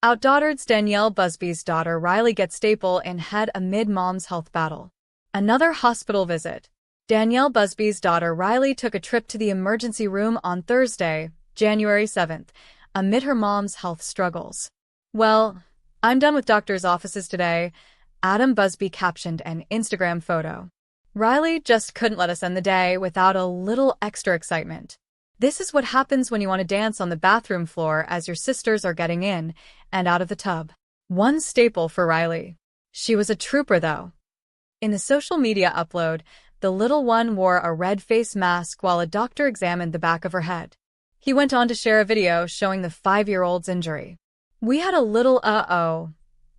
OutDaughtered's Danielle Busby's daughter Riley gets staple in head amid mom's health battle. Another hospital visit. Danielle Busby's daughter Riley took a trip to the emergency room on Thursday, January 7th, amid her mom's health struggles. "Well, I'm done with doctors' offices today," Adam Busby captioned an Instagram photo. "Riley just couldn't let us end the day without a little extra excitement. This is what happens when you want to dance on the bathroom floor as your sisters are getting in and out of the tub." One staple for Riley. She was a trooper, though. In the social media upload, the little one wore a red face mask while a doctor examined the back of her head. He went on to share a video showing the 5-year-old's injury. "We had a little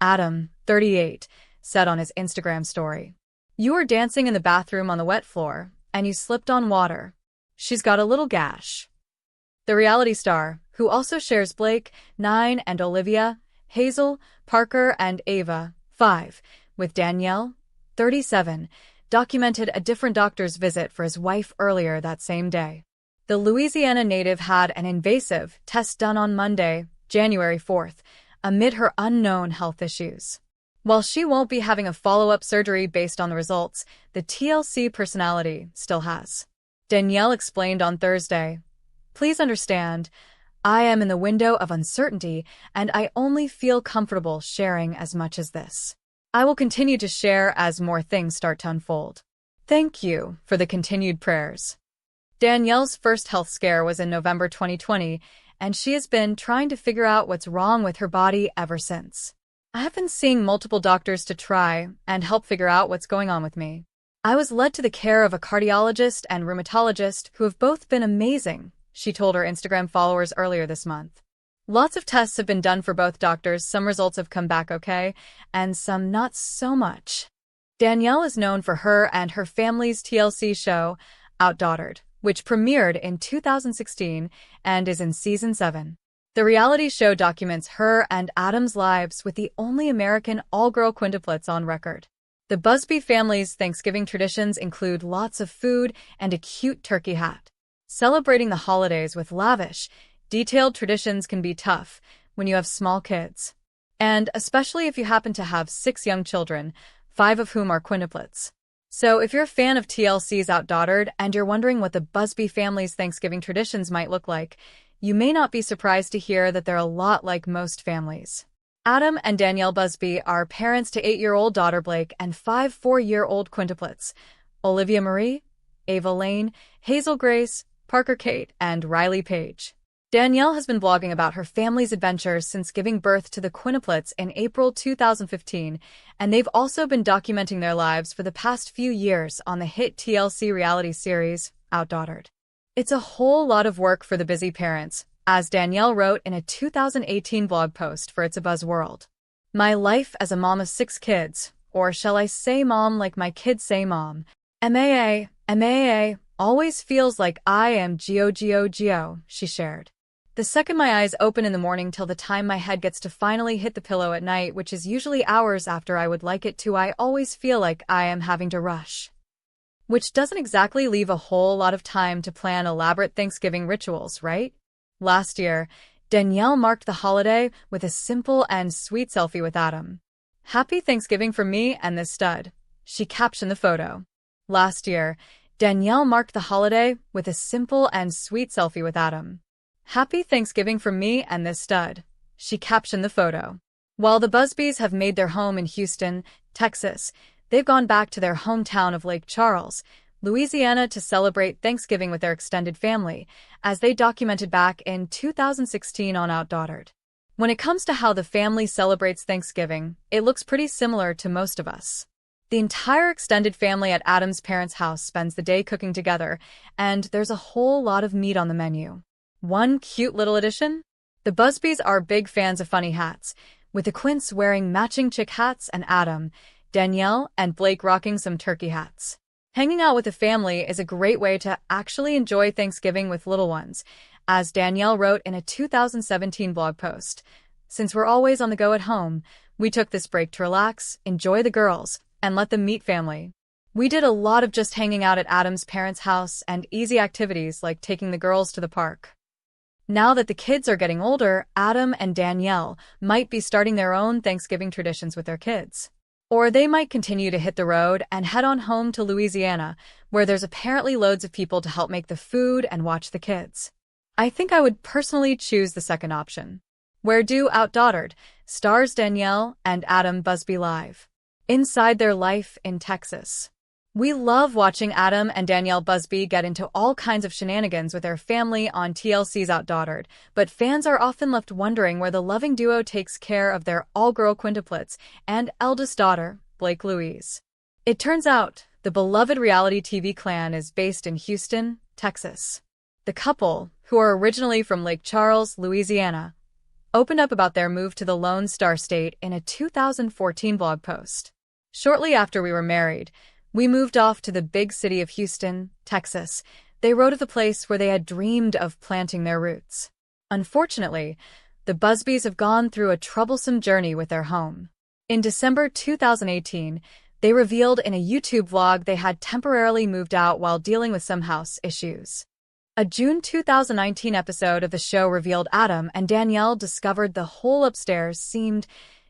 Adam, 38, said on his Instagram story. "You were dancing in the bathroom on the wet floor, and you slipped on water. She's got a little gash." The reality star, who also shares Blake, 9, and Olivia, Hazel, Parker, and Ava, 5, with Danielle, 37, documented a different doctor's visit for his wife earlier that same day. The Louisiana native had an invasive test done on Monday, January 4th, amid her unknown health issues. While she won't be having a follow-up surgery based on the results, the TLC personality still has. Danielle explained on Thursday, "Please understand, I am in the window of uncertainty and I only feel comfortable sharing as much as this. I will continue to share as more things start to unfold. Thank you for the continued prayers." Danielle's first health scare was in November 2020, and she has been trying to figure out what's wrong with her body ever since. "I have been seeing multiple doctors to try and help figure out what's going on with me. I was led to the care of a cardiologist and rheumatologist who have both been amazing," she told her Instagram followers earlier this month. "Lots of tests have been done for both doctors. Some results have come back okay, and some not so much." Danielle is known for her and her family's TLC show, OutDaughtered, which premiered in 2016 and is in season 7. The reality show documents her and Adam's lives with the only American all-girl quintuplets on record. The Busby family's Thanksgiving traditions include lots of food and a cute turkey hat. Celebrating the holidays with lavish, detailed traditions can be tough when you have small kids. And especially if you happen to have 6 young children, 5 of whom are quintuplets. So if you're a fan of TLC's OutDaughtered and you're wondering what the Busby family's Thanksgiving traditions might look like, you may not be surprised to hear that they're a lot like most families. Adam and Danielle Busby are parents to 8-year-old daughter Blake and 5 4-year-old quintuplets, Olivia Marie, Ava Lane, Hazel Grace, Parker Kate, and Riley Page. Danielle has been blogging about her family's adventures since giving birth to the quintuplets in April 2015, and they've also been documenting their lives for the past few years on the hit TLC reality series, OutDaughtered. "It's a whole lot of work for the busy parents," as Danielle wrote in a 2018 blog post for It's a Buzz World. "My life as a mom of 6 kids, or shall I say mom like my kids say mom, MAA, always feels like I am Geo, she shared. "The second my eyes open in the morning till the time my head gets to finally hit the pillow at night, which is usually hours after I would like it to, I always feel like I am having to rush." Which doesn't exactly leave a whole lot of time to plan elaborate Thanksgiving rituals, right? Last year, Danielle marked the holiday with a simple and sweet selfie with Adam. "Happy Thanksgiving from me and this stud," she captioned the photo. Last year, Danielle marked the holiday with a simple and sweet selfie with Adam. "Happy Thanksgiving from me and this stud," she captioned the photo. While the Busbys have made their home in Houston, Texas, they've gone back to their hometown of Lake Charles, Louisiana, to celebrate Thanksgiving with their extended family, as they documented back in 2016 on OutDaughtered. When it comes to how the family celebrates Thanksgiving, it looks pretty similar to most of us. The entire extended family at Adam's parents' house spends the day cooking together, and there's a whole lot of meat on the menu. One cute little addition? The Busbys are big fans of funny hats, with the Quints wearing matching chick hats and Adam, Danielle, and Blake rocking some turkey hats. Hanging out with the family is a great way to actually enjoy Thanksgiving with little ones, as Danielle wrote in a 2017 blog post. "Since we're always on the go at home, we took this break to relax, enjoy the girls, and let them meet family. We did a lot of just hanging out at Adam's parents' house and easy activities like taking the girls to the park." Now that the kids are getting older, Adam and Danielle might be starting their own Thanksgiving traditions with their kids. Or they might continue to hit the road and head on home to Louisiana, where there's apparently loads of people to help make the food and watch the kids. I think I would personally choose the second option. Where Do OutDaughtered stars Danielle and Adam Busby live inside their life in Texas. We love watching Adam and Danielle Busby get into all kinds of shenanigans with their family on TLC's OutDaughtered, but fans are often left wondering where the loving duo takes care of their all-girl Quintuplets and eldest daughter, Blake Louise. It turns out, the beloved reality TV clan is based in Houston, Texas. The couple, who are originally from Lake Charles, Louisiana, opened up about their move to the Lone Star State in a 2014 blog post. Shortly after we were married, we moved off to the big city of Houston, Texas. They wrote of the place where they had dreamed of planting their roots. Unfortunately, the Busbys have gone through a troublesome journey with their home. In December 2018, they revealed in a YouTube vlog they had temporarily moved out while dealing with some house issues. A June 2019 episode of the show revealed Adam and Danielle discovered the whole upstairs seemed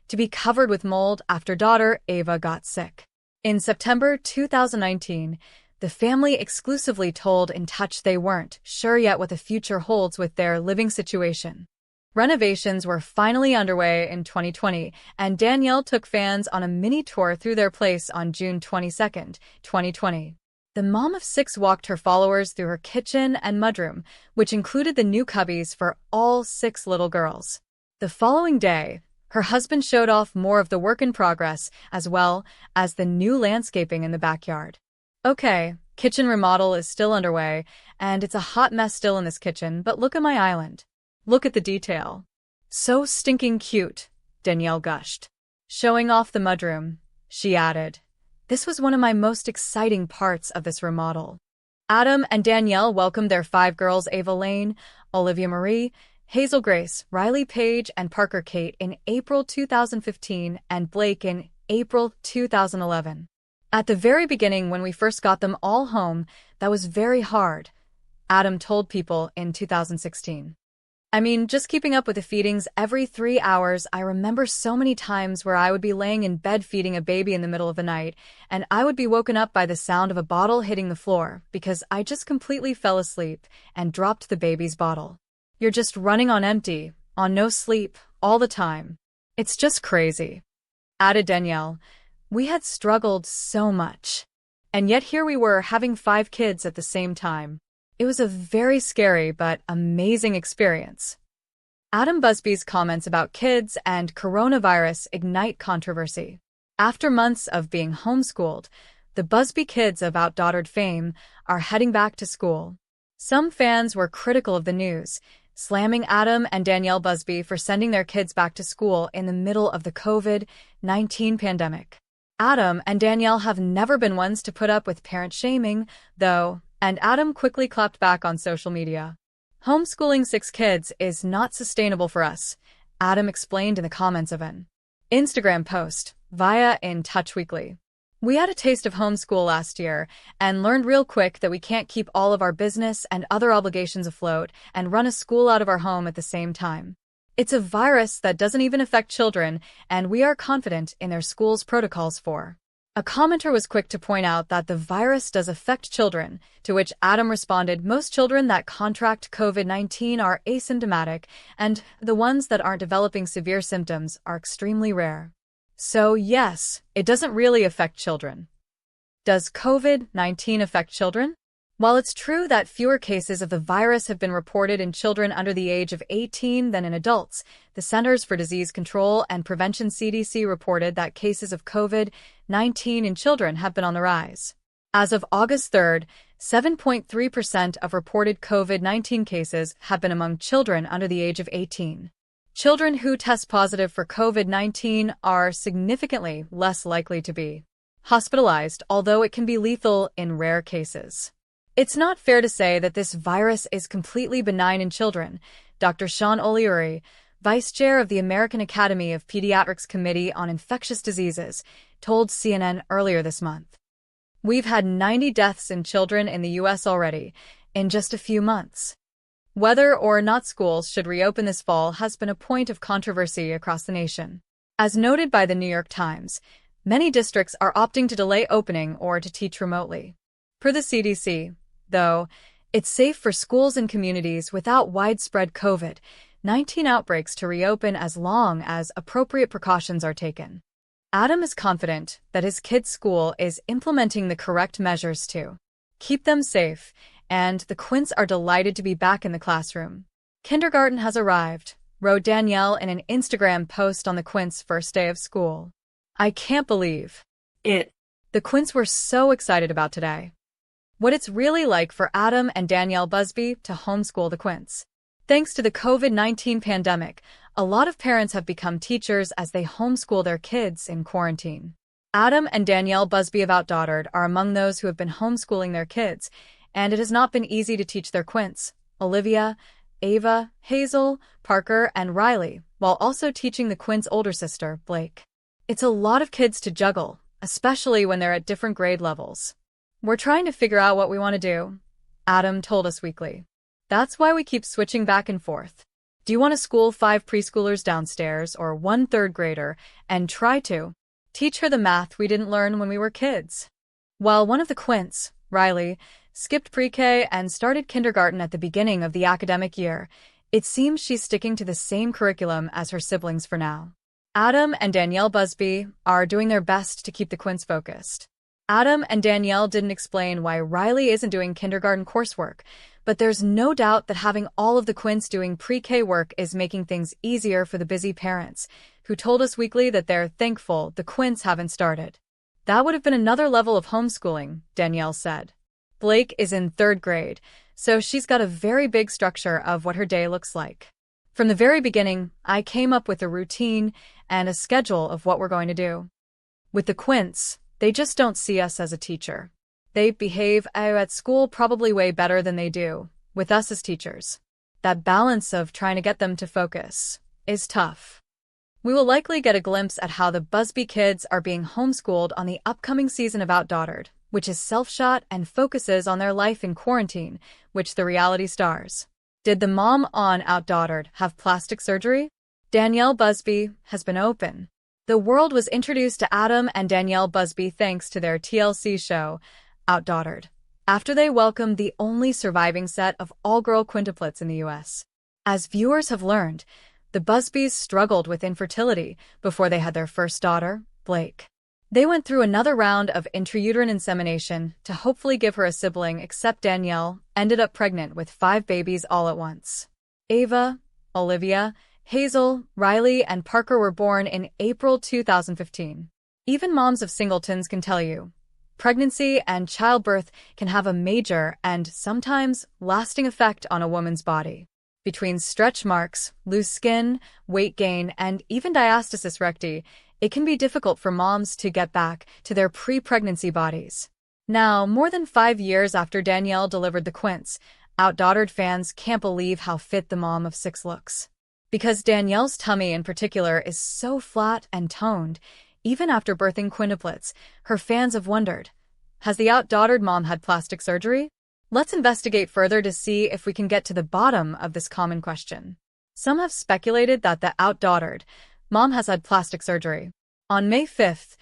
to be covered with mold after daughter Ava got sick. In September 2019, the family exclusively told In Touch they weren't sure yet what the future holds with their living situation. Renovations were finally underway in 2020, and Danielle took fans on a mini tour through their place on June 22, 2020. The mom of 6 walked her followers through her kitchen and mudroom, which included the new cubbies for all 6 little girls. The following day, her husband showed off more of the work in progress, as well as the new landscaping in the backyard. Okay, kitchen remodel is still underway, and it's a hot mess still in this kitchen, but look at my island. Look at the detail. So stinking cute, Danielle gushed. Showing off the mudroom, she added, "This was one of my most exciting parts of this remodel." Adam and Danielle welcomed their 5 girls Ava Lane, Olivia Marie, Hazel Grace, Riley Page, and Parker Kate in April 2015 and Blake in April 2011. At the very beginning when we first got them all home, that was very hard, Adam told People in 2016. I mean, just keeping up with the feedings every 3 hours, I remember so many times where I would be laying in bed feeding a baby in the middle of the night, and I would be woken up by the sound of a bottle hitting the floor because I just completely fell asleep and dropped the baby's bottle. You're just running on empty, on no sleep, all the time. It's just crazy. Added Danielle, we had struggled so much. And yet here we were having 5 kids at the same time. It was a very scary but amazing experience. Adam Busby's comments about kids and coronavirus ignite controversy. After months of being homeschooled, the Busby kids of OutDaughtered fame are heading back to school. Some fans were critical of the news, slamming Adam and Danielle Busby for sending their kids back to school in the middle of the COVID-19 pandemic. Adam and Danielle have never been ones to put up with parent shaming, though, and Adam quickly clapped back on social media. Homeschooling 6 kids is not sustainable for us, Adam explained in the comments of an Instagram post via In Touch Weekly. We had a taste of homeschool last year and learned real quick that we can't keep all of our business and other obligations afloat and run a school out of our home at the same time. It's a virus that doesn't even affect children, and we are confident in their school's protocols for. A commenter was quick to point out that the virus does affect children, to which Adam responded, most children that contract COVID-19 are asymptomatic, and the ones that aren't developing severe symptoms are extremely rare. So yes, it doesn't really affect children. Does COVID-19 affect children? While it's true that fewer cases of the virus have been reported in children under the age of 18 than in adults, the Centers for Disease Control and Prevention (CDC) reported that cases of COVID-19 in children have been on the rise. As of August 3rd, 7.3% of reported COVID-19 cases have been among children under the age of 18. Children who test positive for COVID-19 are significantly less likely to be hospitalized, although it can be lethal in rare cases. It's not fair to say that this virus is completely benign in children, Dr. Sean Oliuri, Vice Chair of the American Academy of Pediatrics Committee on Infectious Diseases, told CNN earlier this month. We've had 90 deaths in children in the U.S. already, in just a few months. Whether or not schools should reopen this fall has been a point of controversy across the nation. As noted by the New York Times, many districts are opting to delay opening or to teach remotely. Per the CDC, though, it's safe for schools and communities without widespread COVID-19 outbreaks to reopen as long as appropriate precautions are taken. Adam is confident that his kid's school is implementing the correct measures to keep them safe, and the Quints are delighted to be back in the classroom. Kindergarten has arrived, wrote Danielle in an Instagram post on the Quints' first day of school. I can't believe it. The Quints were so excited about today. What it's really like for Adam and Danielle Busby to homeschool the Quints. Thanks to the COVID-19 pandemic, a lot of parents have become teachers as they homeschool their kids in quarantine. Adam and Danielle Busby of OutDaughtered are among those who have been homeschooling their kids, and it has not been easy to teach their Quints, Olivia, Ava, Hazel, Parker, and Riley, while also teaching the Quints' older sister, Blake. It's a lot of kids to juggle, especially when they're at different grade levels. We're trying to figure out what we want to do, Adam told Us Weekly. That's why we keep switching back and forth. Do you want to school 5 preschoolers downstairs or 1 third grader and try to teach her the math we didn't learn when we were kids? While one of the Quints, Riley, skipped pre-K and started kindergarten at the beginning of the academic year, it seems she's sticking to the same curriculum as her siblings for now. Adam and Danielle Busby are doing their best to keep the Quints focused. Adam and Danielle didn't explain why Riley isn't doing kindergarten coursework, but there's no doubt that having all of the Quints doing pre-K work is making things easier for the busy parents, who told Us Weekly that they're thankful the Quints haven't started. That would have been another level of homeschooling, Danielle said. Blake is in 3rd grade, so she's got a very big structure of what her day looks like. From the very beginning, I came up with a routine and a schedule of what we're going to do. With the Quints, they just don't see us as a teacher. They behave at school probably way better than they do with us as teachers. That balance of trying to get them to focus is tough. We will likely get a glimpse at how the Busby kids are being homeschooled on the upcoming season of OutDaughtered, which is self-shot and focuses on their life in quarantine, which the reality stars. Did the mom on OutDaughtered have plastic surgery? Danielle Busby has been open. The world was introduced to Adam and Danielle Busby thanks to their TLC show, OutDaughtered, after they welcomed the only surviving set of all-girl quintuplets in the U.S. As viewers have learned, the Busbys struggled with infertility before they had their first daughter, Blake. They went through another round of intrauterine insemination to hopefully give her a sibling, except Danielle ended up pregnant with 5 babies all at once. Ava, Olivia, Hazel, Riley, and Parker were born in April 2015. Even moms of singletons can tell you, pregnancy and childbirth can have a major and sometimes lasting effect on a woman's body. Between stretch marks, loose skin, weight gain, and even diastasis recti, it can be difficult for moms to get back to their pre-pregnancy bodies. Now, more than 5 years after Danielle delivered the Quints, OutDaughtered fans can't believe how fit the mom of 6 looks. Because Danielle's tummy in particular is so flat and toned, even after birthing quintuplets, her fans have wondered, has the OutDaughtered mom had plastic surgery? Let's investigate further to see if we can get to the bottom of this common question. Some have speculated that the OutDaughtered mom has had plastic surgery. On May 5th,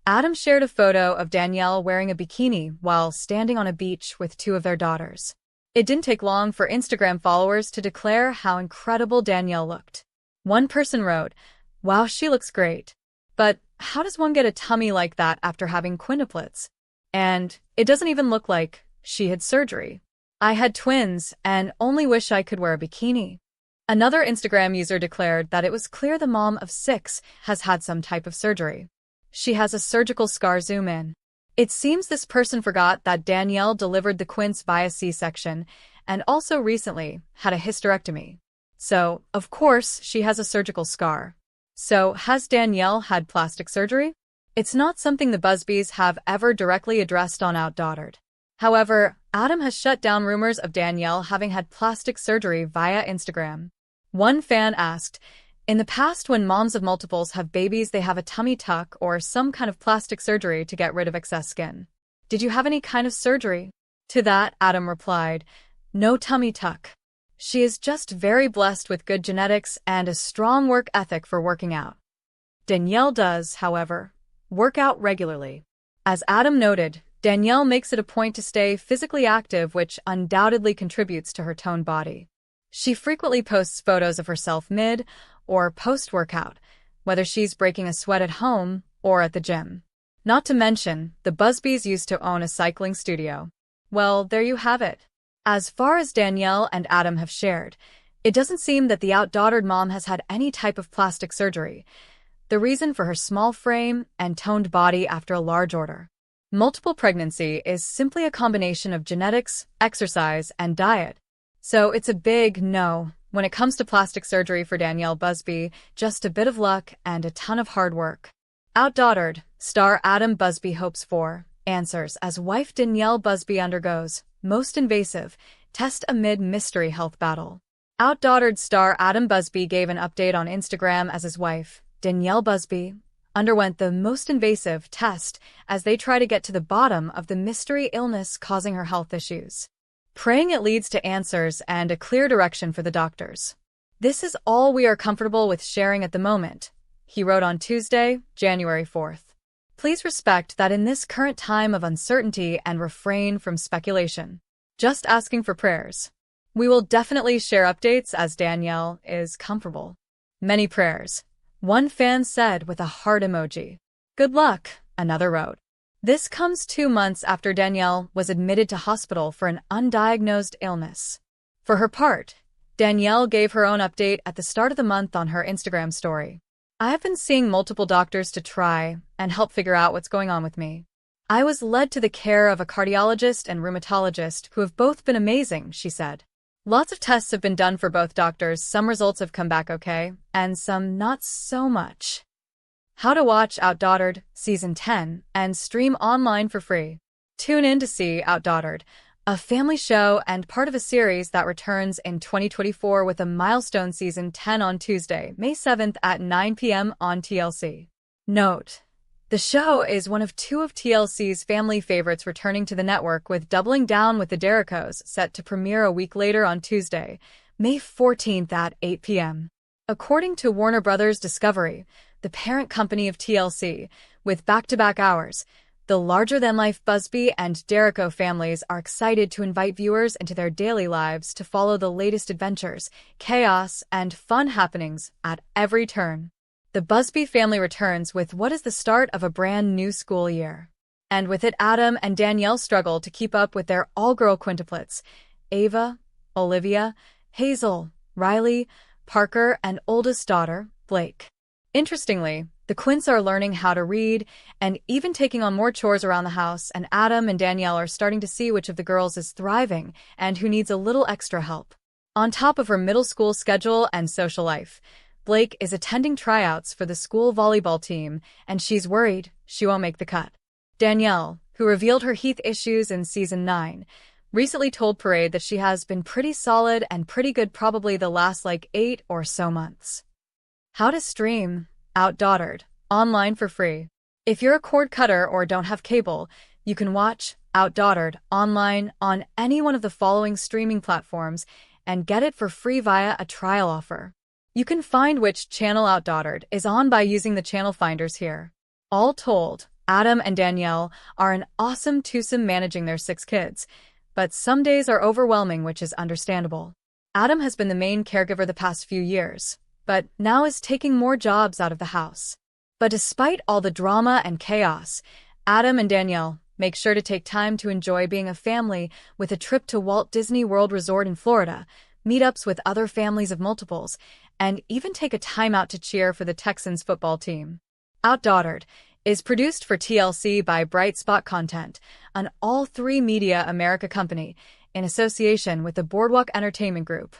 Adam shared a photo of Danielle wearing a bikini while standing on a beach with 2 of their daughters. It didn't take long for Instagram followers to declare how incredible Danielle looked. One person wrote, "Wow, she looks great. But how does one get a tummy like that after having quintuplets? And it doesn't even look like she had surgery. I had twins and only wish I could wear a bikini." Another Instagram user declared that it was clear the mom of 6 has had some type of surgery. She has a surgical scar. Zoom in. It seems this person forgot that Danielle delivered the Quints via C-section and also recently had a hysterectomy. So, of course, she has a surgical scar. So, has Danielle had plastic surgery? It's not something the Busbys have ever directly addressed on OutDaughtered. However, Adam has shut down rumors of Danielle having had plastic surgery via Instagram. One fan asked, "In the past, when moms of multiples have babies, they have a tummy tuck or some kind of plastic surgery to get rid of excess skin. Did you have any kind of surgery?" To that, Adam replied, "No tummy tuck." She is just very blessed with good genetics and a strong work ethic for working out. Danielle does, however, work out regularly. As Adam noted, Danielle makes it a point to stay physically active, which undoubtedly contributes to her toned body. She frequently posts photos of herself mid- or post-workout, whether she's breaking a sweat at home or at the gym. Not to mention, the Busbys used to own a cycling studio. Well, there you have it. As far as Danielle and Adam have shared, it doesn't seem that the outdaughtered mom has had any type of plastic surgery, the reason for her small frame and toned body after a large order. Multiple pregnancy is simply a combination of genetics, exercise, and diet. So it's a big no when it comes to plastic surgery for Danielle Busby, just a bit of luck and a ton of hard work. Outdaughtered, star Adam Busby hopes for answers as wife Danielle Busby undergoes most invasive test amid mystery health battle. Outdaughtered star Adam Busby gave an update on Instagram as his wife, Danielle Busby, underwent the most invasive test as they try to get to the bottom of the mystery illness causing her health issues. Praying it leads to answers and a clear direction for the doctors. This is all we are comfortable with sharing at the moment, he wrote on Tuesday, January 4th. Please respect that in this current time of uncertainty and refrain from speculation. Just asking for prayers. We will definitely share updates as Danielle is comfortable. Many prayers. One fan said with a heart emoji. Good luck, another wrote. This comes 2 months after Danielle was admitted to hospital for an undiagnosed illness. For her part, Danielle gave her own update at the start of the month on her Instagram story. I have been seeing multiple doctors to try and help figure out what's going on with me. I was led to the care of a cardiologist and rheumatologist who have both been amazing, she said. Lots of tests have been done for both doctors. Some results have come back okay, and some not so much. How to watch OutDaughtered Season 10 and stream online for free. Tune in to see OutDaughtered, a family show and part of a series that returns in 2024 with a milestone Season 10 on Tuesday, May 7th at 9 p.m. on TLC. Note: the show is one of 2 of TLC's family favorites returning to the network, with Doubling Down with the Derricos set to premiere a week later on Tuesday, May 14th at 8 p.m. According to Warner Bros. Discovery, the parent company of TLC, with back-to-back hours, the larger-than-life Busby and Derrico families are excited to invite viewers into their daily lives to follow the latest adventures, chaos, and fun happenings at every turn. The Busby family returns with what is the start of a brand new school year. And with it, Adam and Danielle struggle to keep up with their all-girl quintuplets, Ava, Olivia, Hazel, Riley, Parker, and oldest daughter, Blake. Interestingly, the Quints are learning how to read and even taking on more chores around the house, and Adam and Danielle are starting to see which of the girls is thriving and who needs a little extra help. On top of her middle school schedule and social life, Blake is attending tryouts for the school volleyball team, and she's worried she won't make the cut. Danielle, who revealed her health issues in Season 9, recently told Parade that she has been pretty solid and pretty good probably the last 8 or so months. How to stream OutDaughtered online for free. If you're a cord cutter or don't have cable, you can watch OutDaughtered online on any one of the following streaming platforms and get it for free via a trial offer. You can find which channel OutDaughtered is on by using the channel finders here. All told, Adam and Danielle are an awesome twosome managing their 6 kids, but some days are overwhelming, which is understandable. Adam has been the main caregiver the past few years, but now is taking more jobs out of the house. But despite all the drama and chaos, Adam and Danielle make sure to take time to enjoy being a family with a trip to Walt Disney World Resort in Florida, meetups with other families of multiples, and even take a time out to cheer for the Texans football team. OutDaughtered is produced for TLC by Bright Spot Content, an All3Media America company, in association with the Boardwalk Entertainment Group.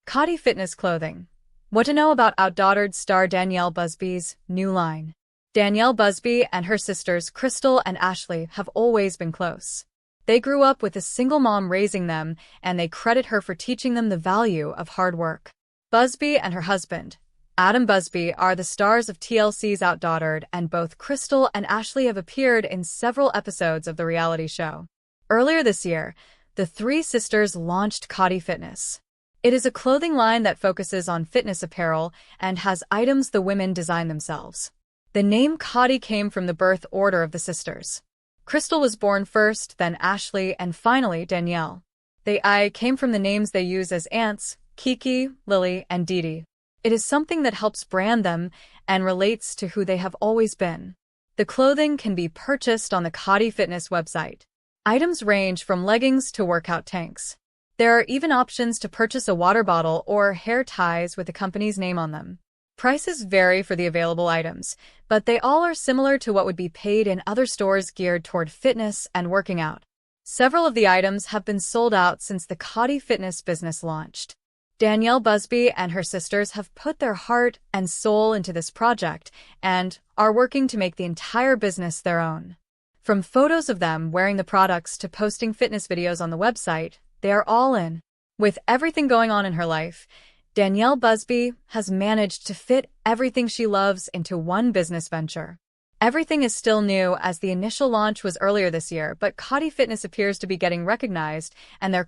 Cody Fitness Clothing. What to know about OutDaughtered star Danielle Busby's new line. Danielle Busby and her sisters Crystal and Ashley have always been close. They grew up with a single mom raising them, and they credit her for teaching them the value of hard work. Busby and her husband, Adam Busby, are the stars of TLC's OutDaughtered, and both Crystal and Ashley have appeared in several episodes of the reality show. Earlier this year, the 3 sisters launched Cody Fitness. It is a clothing line that focuses on fitness apparel and has items the women design themselves. The name Cotty came from the birth order of the sisters. Crystal was born first, then Ashley, and finally Danielle. The I came from the names they use as aunts, Kiki, Lily, and Dee Dee. It is something that helps brand them and relates to who they have always been. The clothing can be purchased on the Cotty Fitness website. Items range from leggings to workout tanks. There are even options to purchase a water bottle or hair ties with the company's name on them. Prices vary for the available items, but they all are similar to what would be paid in other stores geared toward fitness and working out. Several of the items have been sold out since the Cotty Fitness business launched. Danielle Busby and her sisters have put their heart and soul into this project and are working to make the entire business their own. From photos of them wearing the products to posting fitness videos on the website, they are all in. With everything going on in her life, Danielle Busby has managed to fit everything she loves into one business venture. Everything is still new as the initial launch was earlier this year, but Cotty Fitness appears to be getting recognized and their